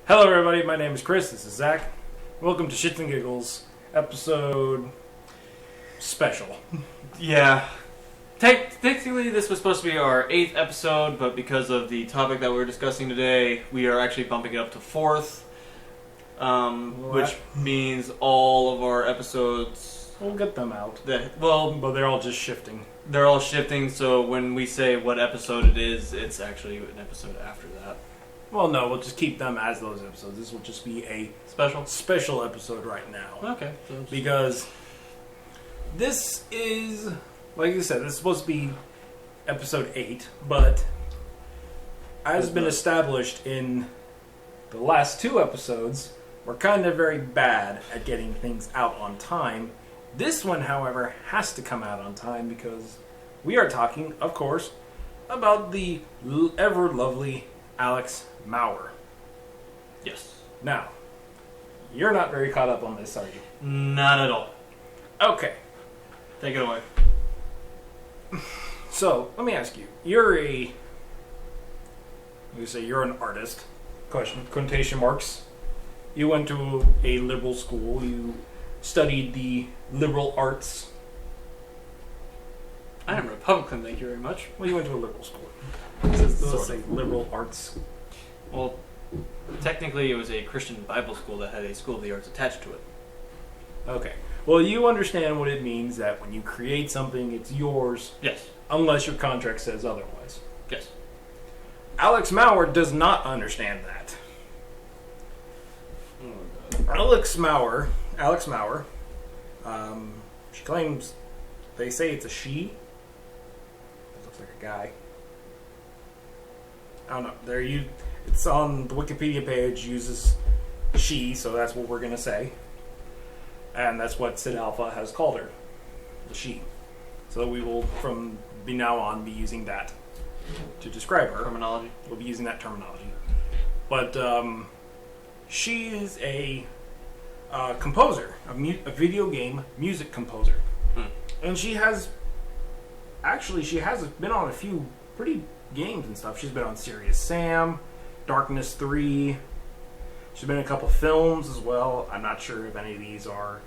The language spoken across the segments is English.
Hello everybody, my name is Chris, this is Zach. Welcome to Shits and Giggles, episode special. Yeah. Technically this was supposed to be our 8th episode, but because of the topic that we're discussing today, we are actually bumping it up to 4th. Which means all of our episodes... We'll get them out. But they're all just shifting. They're all shifting, so when we say what episode it is, it's actually an episode after that. Well, no, we'll just keep them as those episodes. This will just be a special episode right now. Okay. Because this is, like you said, this is supposed to be episode 8, but as been established in the last 2 episodes, we're kind of very bad at getting things out on time. This one, however, has to come out on time because we are talking, of course, about the ever-lovely Alex Mauer. Yes. Now, you're not very caught up on this, are you? Not at all. Okay. Take it away. So, let me ask you. You're an artist. Quotation marks. You went to a liberal school. You studied the liberal arts. I am Republican, thank you very much. Well, you went to a liberal school. Let's say liberal arts. Well, technically it was a Christian Bible school that had a School of the Arts attached to it. Okay. Well, you understand what it means that when you create something, it's yours. Yes. Unless your contract says otherwise. Yes. Alex Mauer does not understand that. Alex Mauer, she claims, they say it's a she. It looks like a guy. I don't know. It's on the Wikipedia page, uses she, so that's what we're going to say. And that's what SidAlpha has called her, the she. So we will, from now on, be using that to describe her. Terminology. We'll be using that terminology. But she is a composer, a video game music composer. And she has been on a few pretty games and stuff. She's been on Serious Sam, Darkness 3. She's been in a couple films as well. I'm not sure if any of these are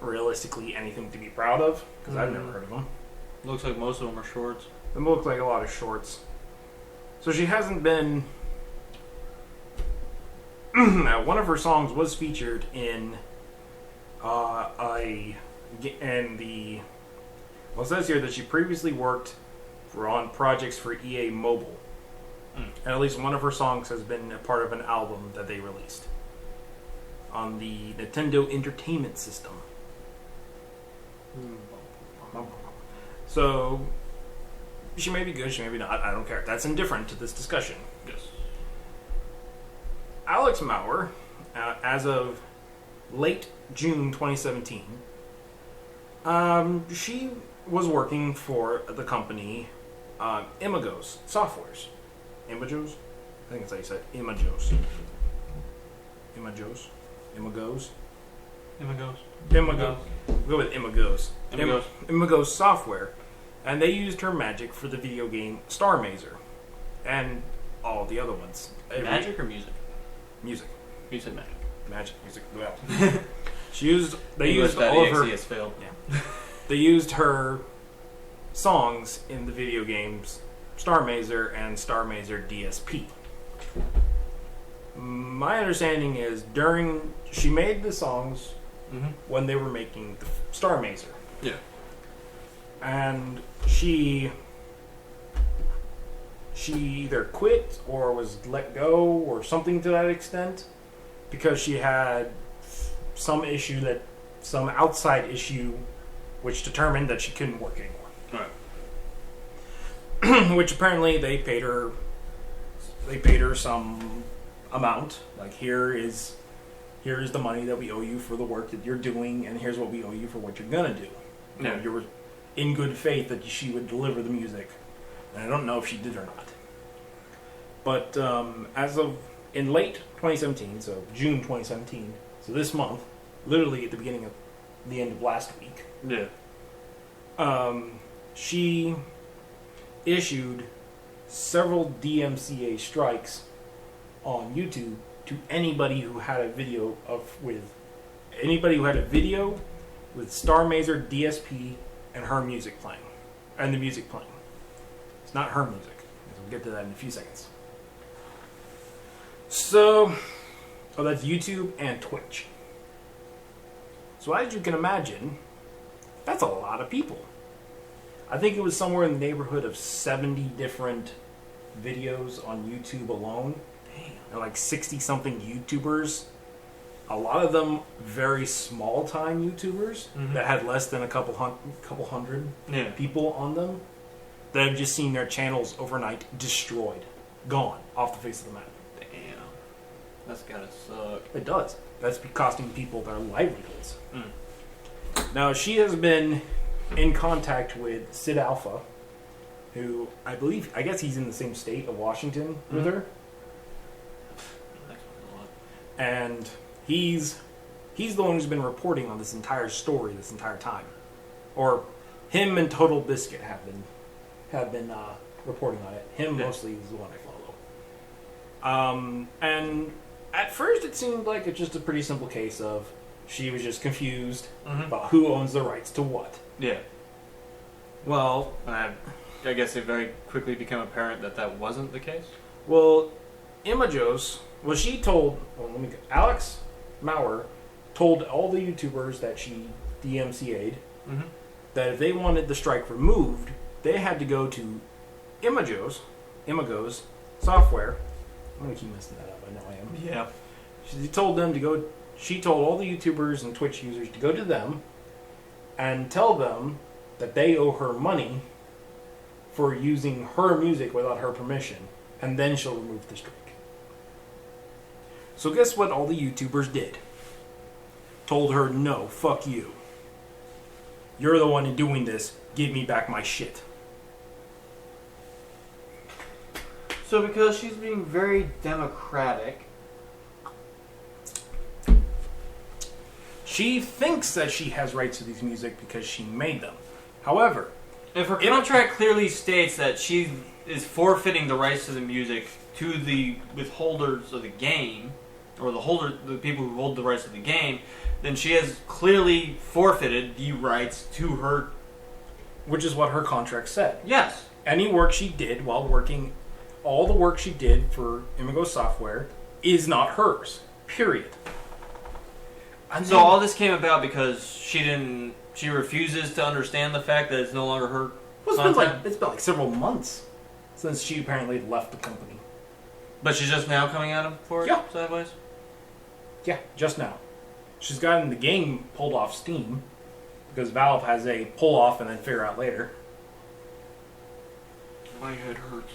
realistically anything to be proud of, because I've never heard of them. Looks like most of them are shorts. Them look like a lot of shorts. So she hasn't been... one of her songs was featured in it says here that she previously worked on projects for EA Mobile. And at least one of her songs has been a part of an album that they released on the Nintendo Entertainment System. So, she may be good, she may be not, I don't care. That's indifferent to this discussion. Yes. Alex Mauer, as of late June 2017, she was working for the company Imagos Softwares. Imagos? I think that's how you say it. Imagos. Imagos? Imagos? Imagos. Imagos. We'll go with Imagos. Imagos. Imagos Software. And they used her magic for the video game Star Mazer. And all the other ones. Magic or music? Music. You said magic. Magic, music. Well, they used all of her. Has failed. Yeah. They used her songs in the video games Star Mazer and Star Mazer DSP. My understanding is she made the songs when they were making the Star Mazer. Yeah. And she either quit or was let go or something to that extent because she had some outside issue which determined that she couldn't work anymore. Right. Which apparently they paid her some amount. Like, here is the money that we owe you for the work that you're doing, and here's what we owe you for what you're gonna do. You know, you were in good faith that she would deliver the music. And I don't know if she did or not. But as of in late 2017, so June 2017, so this month, literally at the end of last week, she issued several DMCA strikes on YouTube to anybody who had a video with Star Mazer, DSP, and her music playing. And the music playing. It's not her music. We'll get to that in a few seconds. So, that's YouTube and Twitch. So as you can imagine, that's a lot of people. I think it was somewhere in the neighborhood of 70 different videos on YouTube alone. Damn. And like 60-something YouTubers. A lot of them very small-time YouTubers that had less than a couple hundred people on them that have just seen their channels overnight destroyed. Gone. Off the face of the map. Damn. That's gotta suck. It does. That's costing people their livelihoods. Now, she has been in contact with SidAlpha, who I guess he's in the same state of Washington with her. And he's the one who's been reporting on this entire story this entire time. Or him and Total Biscuit have been reporting on it. Him mostly is the one I follow. And at first it seemed like it's just a pretty simple case of she was just confused about who owns the rights to what. Yeah. Well, I guess it very quickly became apparent that wasn't the case. Well, Imajos, Alex Maurer told all the YouTubers that she DMCA'd that if they wanted the strike removed, they had to go to Imagos software. I'm going to keep messing that up. I know I am. Yeah. She told all the YouTubers and Twitch users to go to them and tell them that they owe her money for using her music without her permission, and then she'll remove the strike. So guess what all the YouTubers did? Told her, no, fuck you. You're the one doing this. Give me back my shit. So because she's being very democratic, she thinks that she has rights to these music because she made them. However, if her contract clearly states that she is forfeiting the rights to the music to the withholders of the game, or the people who hold the rights to the game, then she has clearly forfeited the rights to her. Which is what her contract said. Yes. Any work she did while working, all the work she did for Imago Software is not hers. Period. And so all this came about because she refuses to understand the fact that it's no longer her content? It's been like several months since she apparently left the company. But she's just now coming at him for it? Yeah. Sideways? Yeah, just now. She's gotten the game pulled off Steam because Valve has a pull off and then figure out later. My head hurts.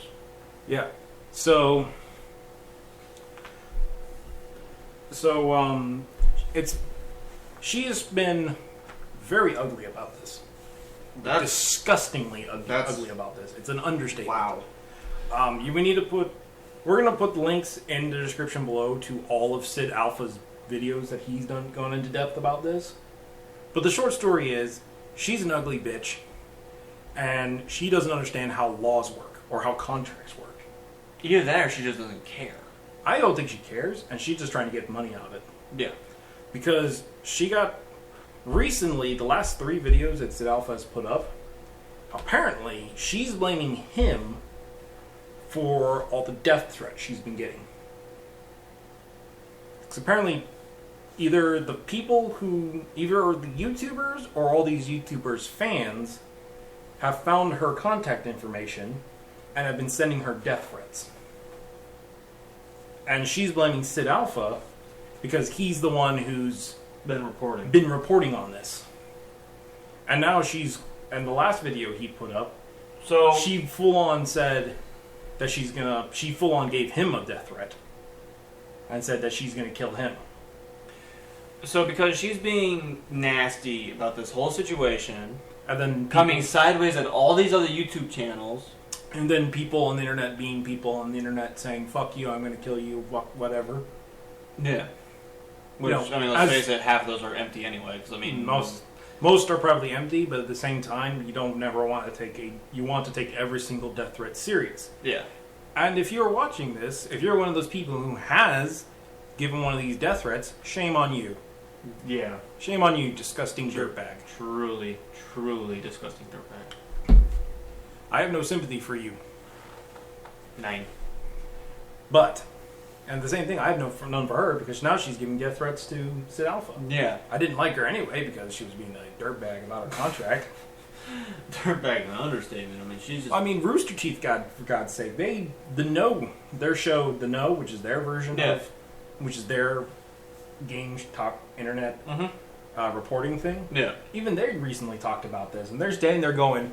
Yeah. So she has been very ugly about this. Disgustingly ugly about this. It's an understatement. Wow. We're going to put the links in the description below to all of SidAlpha's videos that he's gone into depth about this. But the short story is, she's an ugly bitch, and she doesn't understand how laws work or how contracts work. Either that or she just doesn't care. I don't think she cares, and she's just trying to get money out of it. Yeah. Because she got... Recently, the last 3 videos that SidAlpha has put up, apparently she's blaming him for all the death threats she's been getting. Because apparently either the YouTubers or all these YouTubers' fans have found her contact information and have been sending her death threats. And she's blaming SidAlpha because he's the one who's been reporting on this. And now and the last video he put up, so she full on said that she full on gave him a death threat and said that she's gonna kill him. So because she's being nasty about this whole situation, and then coming sideways at all these other YouTube channels, and then people on the internet being people on the internet saying, fuck you, I'm gonna kill you, whatever. Yeah. Which, let's face it, half of those are empty anyway. Because most are probably empty, but at the same time, you want to take every single death threat serious. Yeah. And if you're watching this, if you're one of those people who has given one of these death threats, shame on you. Yeah. Shame on you, disgusting dirtbag. Truly, truly disgusting dirtbag. I have no sympathy for you. 9. But, and the same thing, I have none for her, because now she's giving death threats to SidAlpha. Yeah. I didn't like her anyway, because she was being a dirtbag about her contract. Dirtbag is an understatement. I mean, she's just... I mean, Rooster Teeth, for God's sake, their show, The Know, which is their version of, which is their game talk internet reporting thing. Yeah. Even they recently talked about this, and they're standing there going,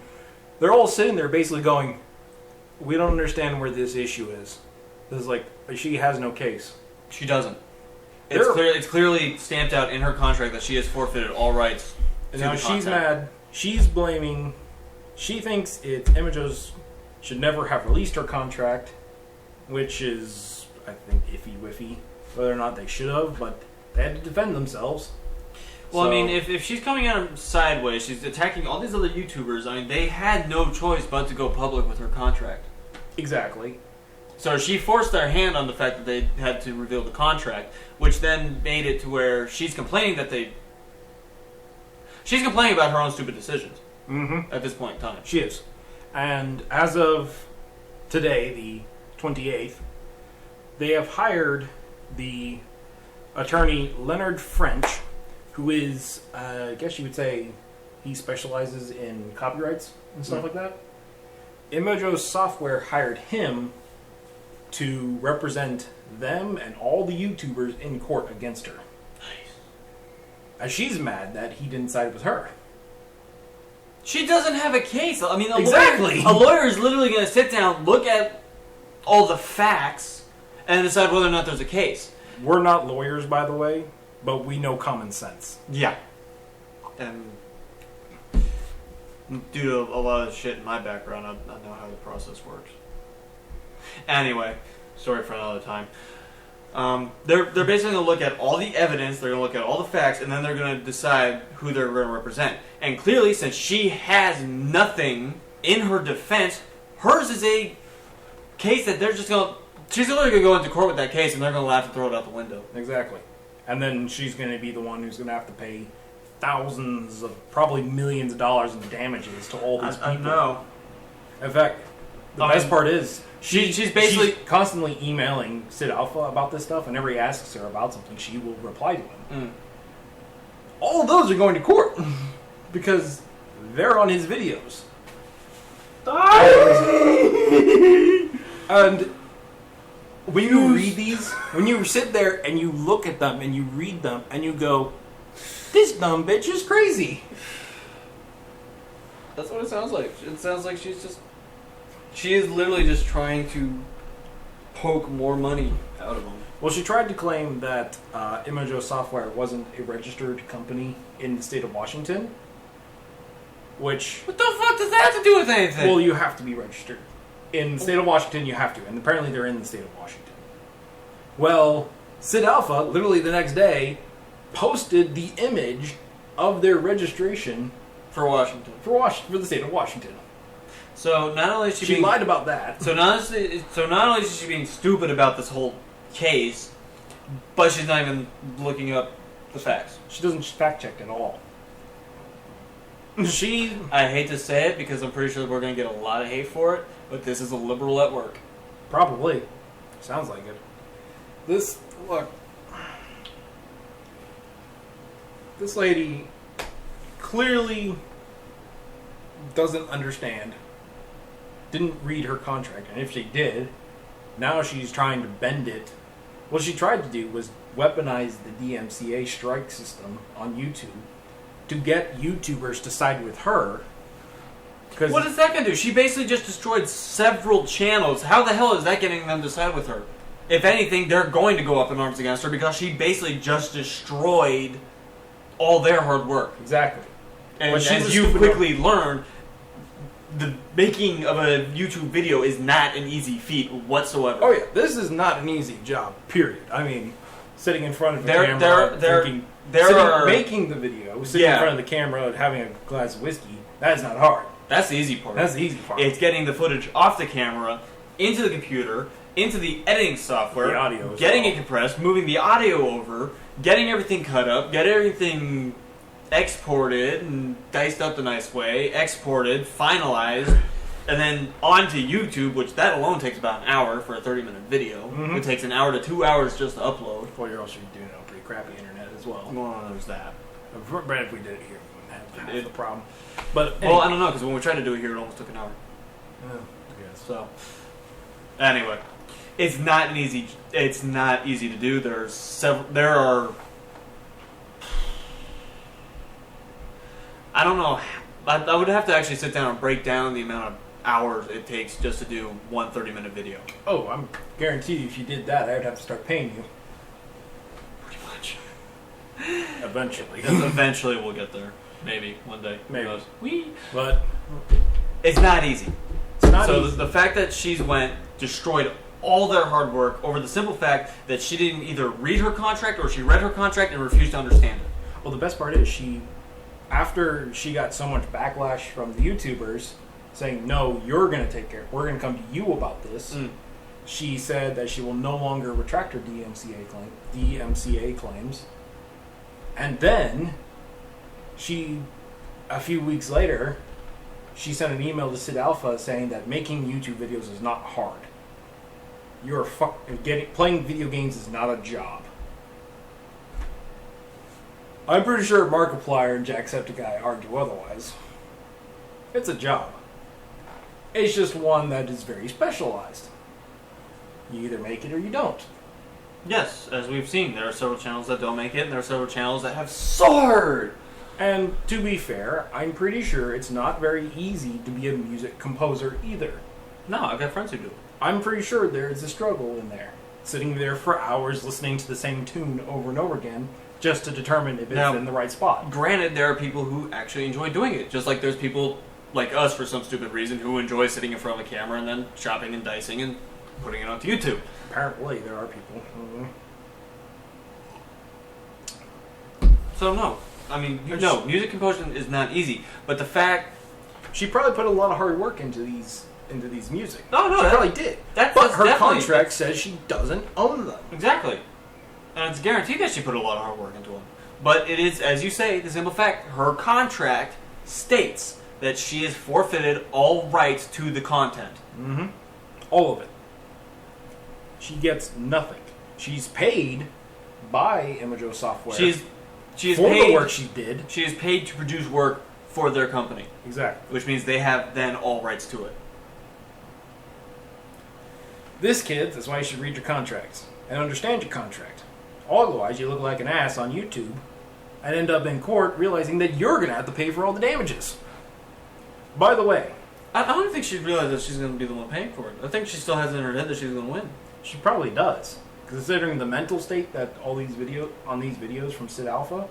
they're all sitting there basically going, we don't understand where this issue is. This is like, she has no case. She doesn't. It's clearly stamped out in her contract that she has forfeited all rights. Now she's mad. She's blaming. She thinks Images should never have released her contract, which is, I think, iffy-wiffy. Whether or not they should have, but they had to defend themselves. Well, so, I mean, if she's coming at him sideways, she's attacking all these other YouTubers. I mean, they had no choice but to go public with her contract. Exactly. So she forced their hand on the fact that they had to reveal the contract, which then made it to where she's complaining that she's complaining about her own stupid decisions at this point in time. She is. And as of today, the 28th, they have hired the attorney Leonard French, who is, I guess you would say, he specializes in copyrights and stuff like that. Image's Software hired him to represent them and all the YouTubers in court against her. As she's mad that he didn't side with her. She doesn't have a case. I mean, exactly. A lawyer is literally going to sit down, look at all the facts, and decide whether or not there's a case. We're not lawyers, by the way, but we know common sense. Yeah. And due to a lot of shit in my background, I know how the process works. Anyway, story for another time. They're basically going to look at all the evidence, they're going to look at all the facts, and then they're going to decide who they're going to represent. And clearly, since she has nothing in her defense, hers is a case that they're just going to... She's literally going to go into court with that case, and they're going to laugh and throw it out the window. Exactly. And then she's going to be the one who's going to have to pay thousands of, probably millions of dollars in damages to all these people. I know. In fact, the best part is... She's basically constantly emailing SidAlpha about this stuff. Whenever he asks her about something, she will reply to him. All of those are going to court because they're on his videos. And when you read these, when you sit there and you look at them and you read them and you go, this dumb bitch is crazy. That's what it sounds like. It sounds like she is literally just trying to poke more money out of them. Well, she tried to claim that Image's Software wasn't a registered company in the state of Washington, which... What the fuck does that have to do with anything? Well, you have to be registered. In the state of Washington, you have to, and apparently they're in the state of Washington. Well, SidAlpha, literally the next day, posted the image of their registration for Washington. For the state of Washington. So not only is she lied about that. So not only is she being stupid about this whole case, but she's not even looking up the facts. She doesn't fact check at all. I hate to say it because I'm pretty sure we're going to get a lot of hate for it, but this is a liberal at work. Probably. Sounds like it. Look. This lady clearly doesn't understand. Didn't read her contract, and if she did, now she's trying to bend it. What she tried to do was weaponize the DMCA strike system on YouTube to get YouTubers to side with her. What is that going to do? She basically just destroyed several channels. How the hell is that getting them to side with her? If anything, they're going to go up in arms against her because she basically just destroyed all their hard work. Exactly. And as you quickly learned, the making of a YouTube video is not an easy feat whatsoever. Oh yeah, this is not an easy job, period. I mean, sitting in front of the camera, making the video, sitting in front of the camera and having a glass of whiskey, that is not hard. That's the easy part. That's the easy part. It's getting the footage off the camera, into the computer, into the editing software, The audio getting it compressed, moving the audio over, getting everything cut up, getting everything exported and diced up the nice way, exported, finalized, and then onto YouTube, which that alone takes about an hour for a 30-minute video. Mm-hmm. It takes an hour to 2 hours just to upload. Well, you're also doing it on pretty crappy internet as well. Well, there's that. But if we did it here, we wouldn't have half the problem. But Well, I don't know, because when we tried to do it here, it almost took an hour. I guess. So, anyway, it's not easy to do. There are, I don't know. I would have to actually sit down and break down the amount of hours it takes just to do one 30-minute video. Oh, I'm guaranteed if you did that, I would have to start paying you. Pretty much. Eventually. Eventually we'll get there. Maybe one day. Maybe. Who knows? Whee! But It's not easy. it's not So easy. the fact that she's destroyed all their hard work over the simple fact that she didn't either read her contract or she read her contract and refused to understand it. Well, the best part is after she got so much backlash from the YouTubers saying, no, you're going to take care, we're going to come to you about this, she said that she will no longer retract her DMCA claims. And then, a few weeks later, she sent an email to SidAlpha saying that making YouTube videos is not hard. Playing video games is not a job. I'm pretty sure Markiplier and Jacksepticeye argue otherwise. It's a job. It's just one that is very specialized. You either make it or you don't. Yes, as we've seen, there are several channels that don't make it, and there are several channels that have soared. And to be fair, I'm pretty sure it's not very easy to be a music composer either. No, I've got friends who do. I'm pretty sure there's a struggle in there. Sitting there for hours listening to the same tune over and over again just to determine if it's in the right spot. Granted, there are people who actually enjoy doing it, just like there's people like us, for some stupid reason, who enjoy sitting in front of a camera and then chopping and dicing and putting it onto YouTube. Apparently, there are people. So no, I mean, no, music composition is not easy. But the fact she probably put a lot of hard work into these music. No, she probably did. But her contract says she doesn't own them. Exactly, and it's guaranteed that she put a lot of hard work into them. But it is, as you say, the simple fact: her contract states that she has forfeited all rights to the content. Mm-hmm. All of it. She gets nothing. She's paid by Imago Software. She is for paid, the work she did. She is paid to produce work for their company. Exactly. Which means they have then all rights to it. This, kids, is why you should read your contracts and understand your contract. Otherwise, you look like an ass on YouTube and end up in court realizing that you're going to have to pay for all the damages. By the way, I don't think she realized that she's going to be the one paying for it. I think she still has it in her head that she's going to win. she probably does. Considering the mental state that all these videos from SidAlpha,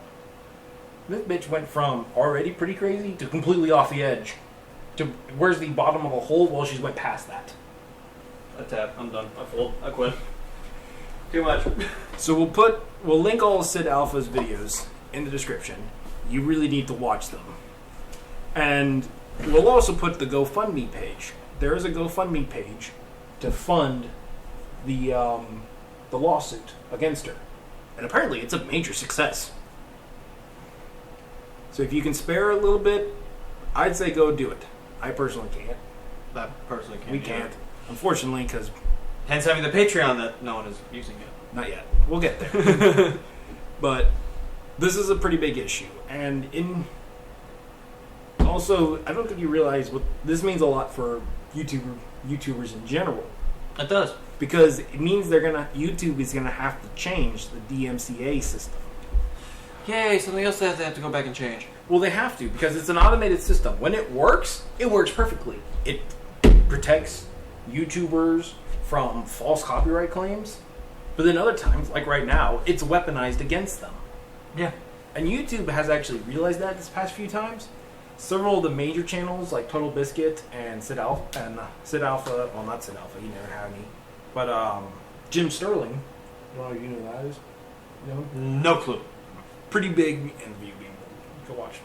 this bitch went from already pretty crazy to completely off the edge. To where's the bottom of the hole? Well, she's went past that. I tap. I'm done. I fold. I quit. Too much. So we'll link all of SidAlpha's videos in the description. You really need to watch them. And we'll also put the GoFundMe page. There is a GoFundMe page to fund the lawsuit against her. And apparently it's a major success. So if you can spare a little bit, I'd say go do it. I personally can't. I personally can't. We can't. Unfortunately, because... Hence having the Patreon that no one is using yet. Not yet. We'll get there. But this is a pretty big issue. And also, I don't think you realize what this means a lot for YouTubers in general. It does. Because it means YouTube is gonna have to change the DMCA system. Yay, something else that they have to go back and change. Well, they have to, because it's an automated system. When it works perfectly. It protects YouTubers from false copyright claims. But then other times, like right now, it's weaponized against them. Yeah. And YouTube has actually realized that this past few times. Several of the major channels, like Total Biscuit and SidAlpha, well, not SidAlpha, he never had any, but Jim Sterling, I don't know if you know who that is. You know? No clue. Pretty big in video game. Go watch.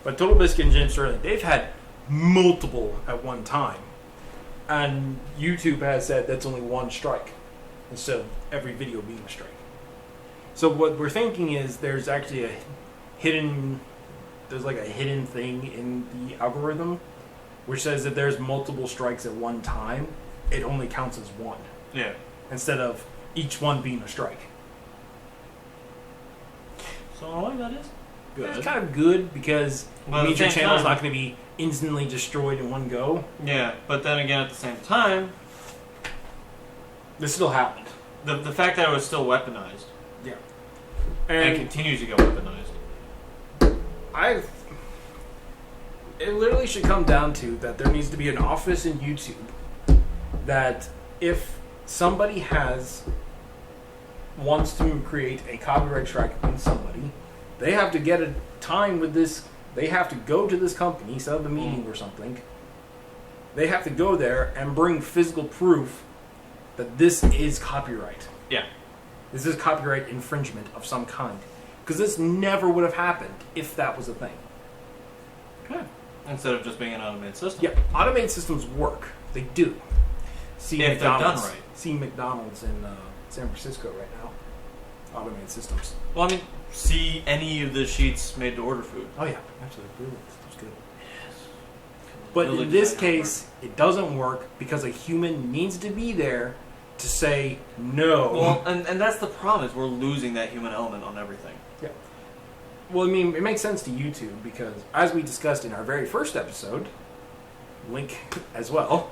But Total Biscuit and Jim Sterling, they've had multiple at one time. And YouTube has said that's only one strike instead of every video being a strike. So what we're thinking is there's actually a hidden thing in the algorithm which says that there's multiple strikes at one time, it only counts as one. Yeah. Instead of each one being a strike. So I like that is good. It's kind of good because it means your channel's not going to be instantly destroyed in one go. Yeah, but then again, at the same time, this still happened. The fact that it was still weaponized. Yeah. And continues to get weaponized. It literally should come down to that there needs to be an office in YouTube that if somebody wants to create a copyright strike against somebody, they have to get a time with this. They have to go to this company, set up a meeting or something. They have to go there and bring physical proof that this is copyright. Yeah. This is copyright infringement of some kind. Because this never would have happened if that was a thing. Okay. Instead of just being an automated system. Yeah, automated systems work. They do. If they're done right. See McDonald's in San Francisco right now. Automated systems. Well, I mean, see any of the sheets made to order food. Oh yeah, absolutely. Brilliant. That's good. Yes. But in this case, it doesn't work because a human needs to be there to say no. Well, and that's the problem, is we're losing that human element on everything. Yeah. Well, I mean, it makes sense to YouTube because, as we discussed in our very first episode, link as well.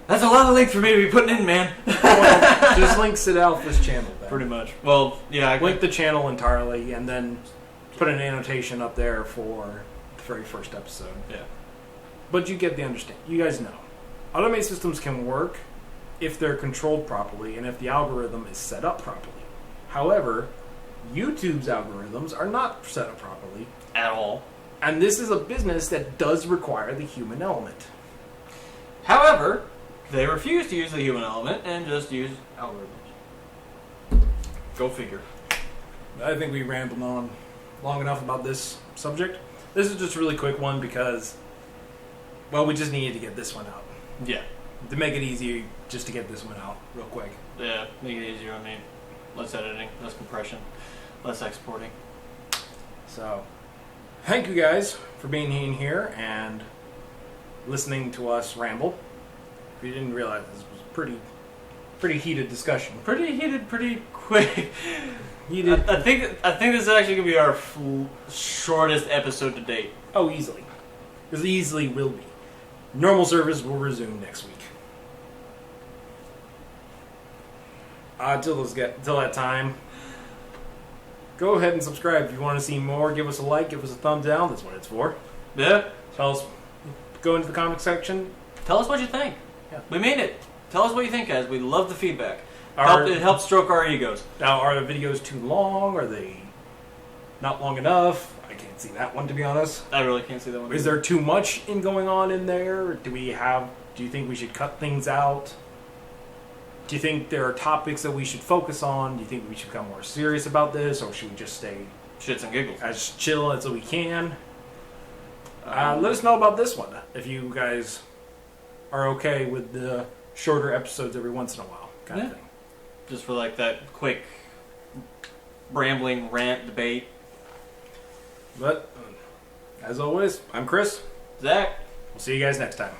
That's a lot of links for me to be putting in, man. Well, just link SidAlpha's channel then. Pretty much. Well, yeah. Link the channel entirely and then put an annotation up there for the very first episode. Yeah. But you get the understanding. You guys know. Automated systems can work if they're controlled properly and if the algorithm is set up properly. However, YouTube's algorithms are not set up properly. At all. And this is a business that does require the human element. However, they refuse to use the human element and just use algorithms. Go figure. I think we rambled on long enough about this subject. This is just a really quick one because, well, we just needed to get this one out. Yeah. To make it easier, just to get this one out real quick. Yeah, make it easier on me. Less editing, less compression, less exporting. So, thank you guys for being in here and listening to us ramble. If you didn't realize, this was a pretty heated discussion. Pretty heated, pretty quick. Heated. I think this is actually going to be our shortest episode to date. Oh, easily. This easily will be. Normal service will resume next week. Till that time, go ahead and subscribe if you want to see more. Give us a like, give us a thumb down. That's what it's for. Yeah. Tell us. Go into the comment section. Tell us what you think. Yeah. We mean it. Tell us what you think, guys. We love the feedback. It helps stroke our egos. Now, are the videos too long? Are they not long enough? I can't see that one, to be honest. I really can't see that one. Is there too much going on in there? Do you think we should cut things out? Do you think there are topics that we should focus on? Do you think we should become more serious about this? Or should we just stay shits and giggles as chill as we can? Let us know about this one. If you guys are okay with the shorter episodes every once in a while kind of thing. Just for like that quick rambling rant debate. But, as always, I'm Chris. Zach. We'll see you guys next time.